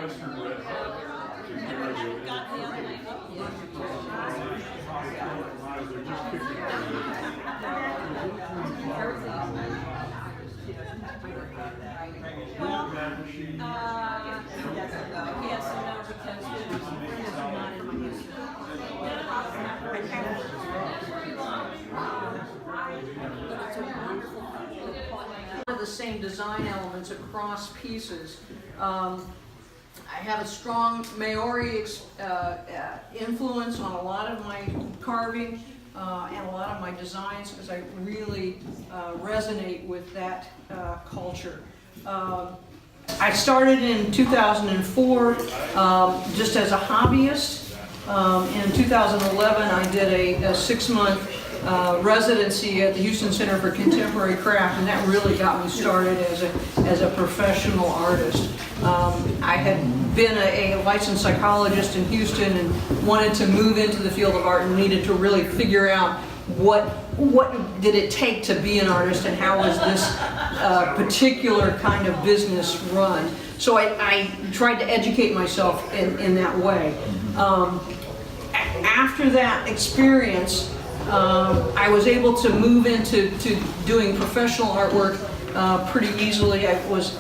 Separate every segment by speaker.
Speaker 1: Well, yes and no, because it's not in my history. The same design elements across pieces. I have a strong Maori influence on a lot of my carving and a lot of my designs because I really resonate with that culture. I started in 2004 just as a hobbyist. In 2011 I did a 6-month residency at the Houston Center for Contemporary Craft, and that really got me started as a professional artist. I had been a licensed psychologist in Houston and wanted to move into the field of art and needed to really figure out what did it take to be an artist and how was this particular kind of business run. So I tried to educate myself in that way. After that experience, I was able to move into doing professional artwork pretty easily. I was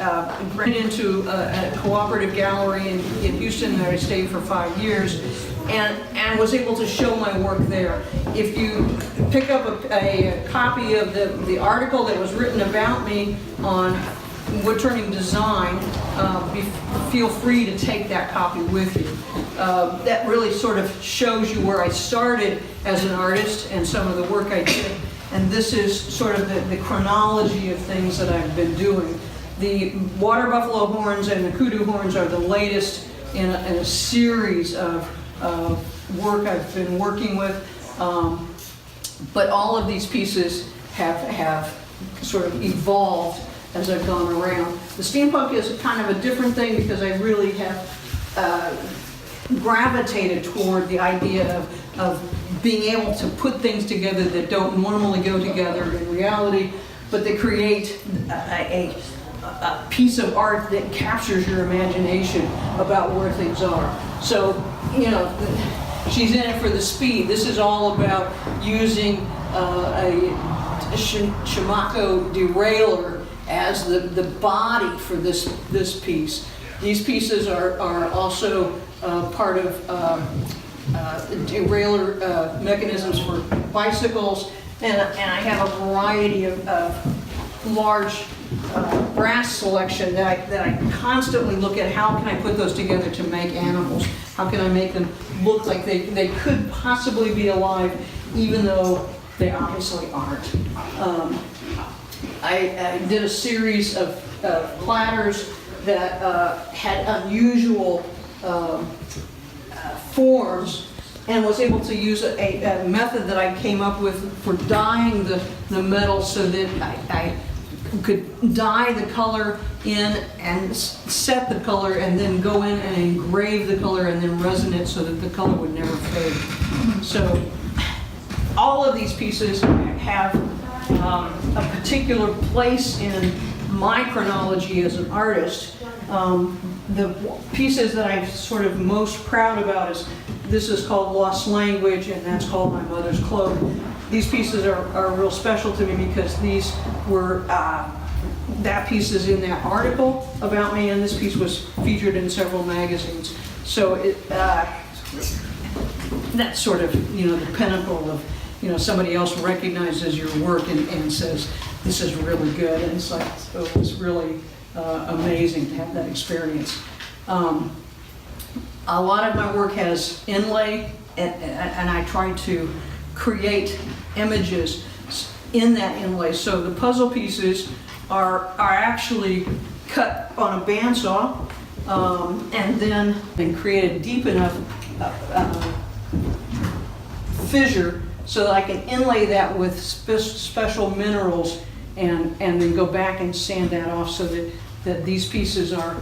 Speaker 1: granted into a cooperative gallery in Houston that I stayed for 5 years, and was able to show my work there. If you pick up a copy of the article that was written about me on wood-turning design, feel free to take that copy with you. That really sort of shows you where I started as an artist and some of the work I did. And this is sort of the chronology of things that I've been doing. The water buffalo horns and the kudu horns are the latest in a series of work I've been working with. But all of these pieces have sort of evolved as I've gone around. The steampunk is kind of a different thing because I really have gravitated toward the idea of being able to put things together that don't normally go together in reality, but they create a piece of art that captures your imagination about where things are. So, you know, she's in it for the speed. This is all about using a Shimako derailleur as the body for this piece. These pieces are also part of derailleur mechanisms for bicycles, and I have a variety of large brass selection that I constantly look at. How can I put those together to make animals? How can I make them look like they could possibly be alive, even though they obviously aren't? I did a series of platters that had unusual forms, and was able to use a method that I came up with for dyeing the metal so that I could dye the color in and set the color and then go in and engrave the color and then resin it so that the color would never fade. So all of these pieces have a particular place in my chronology as an artist. The pieces that I'm sort of most proud about this is called Lost Language, and that's called My Mother's Cloak. These pieces are real special to me because these were, that piece is in that article about me, and this piece was featured in several magazines. So that's sort of, you know, the pinnacle of, you know, somebody else recognizes your work and says, this is really good, and it's like, oh, it's really amazing to have that experience. A lot of my work has inlay, and I try to create images in that inlay. So the puzzle pieces are actually cut on a bandsaw, and then create a deep enough fissure so that I can inlay that with special minerals and then go back and sand that off so that these pieces are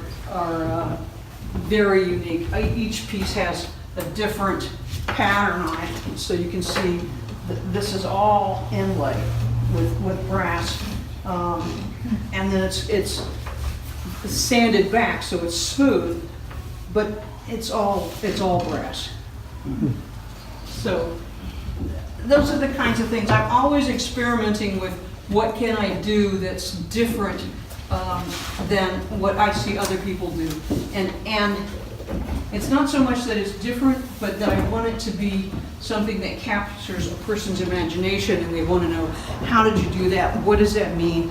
Speaker 1: very unique. Each piece has a different pattern on it, so you can see that this is all inlay with brass, and then it's sanded back so it's smooth, but it's all brass. So those are the kinds of things. I'm always experimenting with what can I do that's different than what I see other people do. And it's not so much that it's different, but that I want it to be something that captures a person's imagination, and they want to know, how did you do that? What does that mean?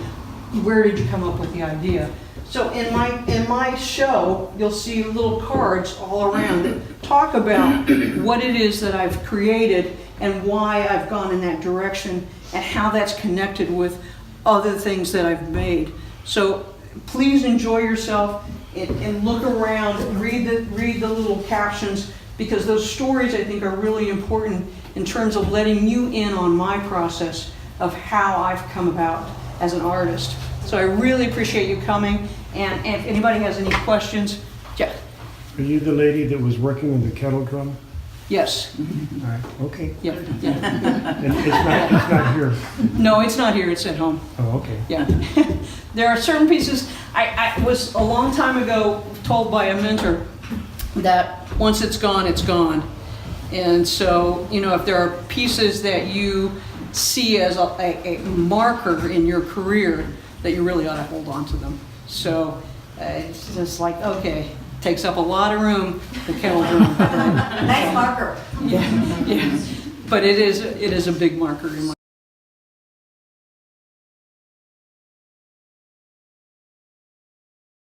Speaker 1: Where did you come up with the idea? So in my show, you'll see little cards all around that talk about what it is that I've created and why I've gone in that direction and how that's connected with other things that I've made. So please enjoy yourself and look around, read the little captions, because those stories I think are really important in terms of letting you in on my process of how I've come about as an artist. So I really appreciate you coming, and if anybody has any questions, yeah.
Speaker 2: Are you the lady that was working with the kettle drum?
Speaker 1: Yes.
Speaker 2: All right, okay.
Speaker 1: Yeah.
Speaker 2: And it's not here?
Speaker 1: No, it's not here, it's at home.
Speaker 2: Oh, okay.
Speaker 1: Yeah. There are certain pieces, I was a long time ago told by a mentor that once it's gone, it's gone. And so, you know, if there are pieces that you see as a marker in your career, that you really ought to hold on to them. So it's just like, okay, takes up a lot of room, the kettle drum.
Speaker 3: Nice marker.
Speaker 1: Yeah, yeah. But it is a big marker in my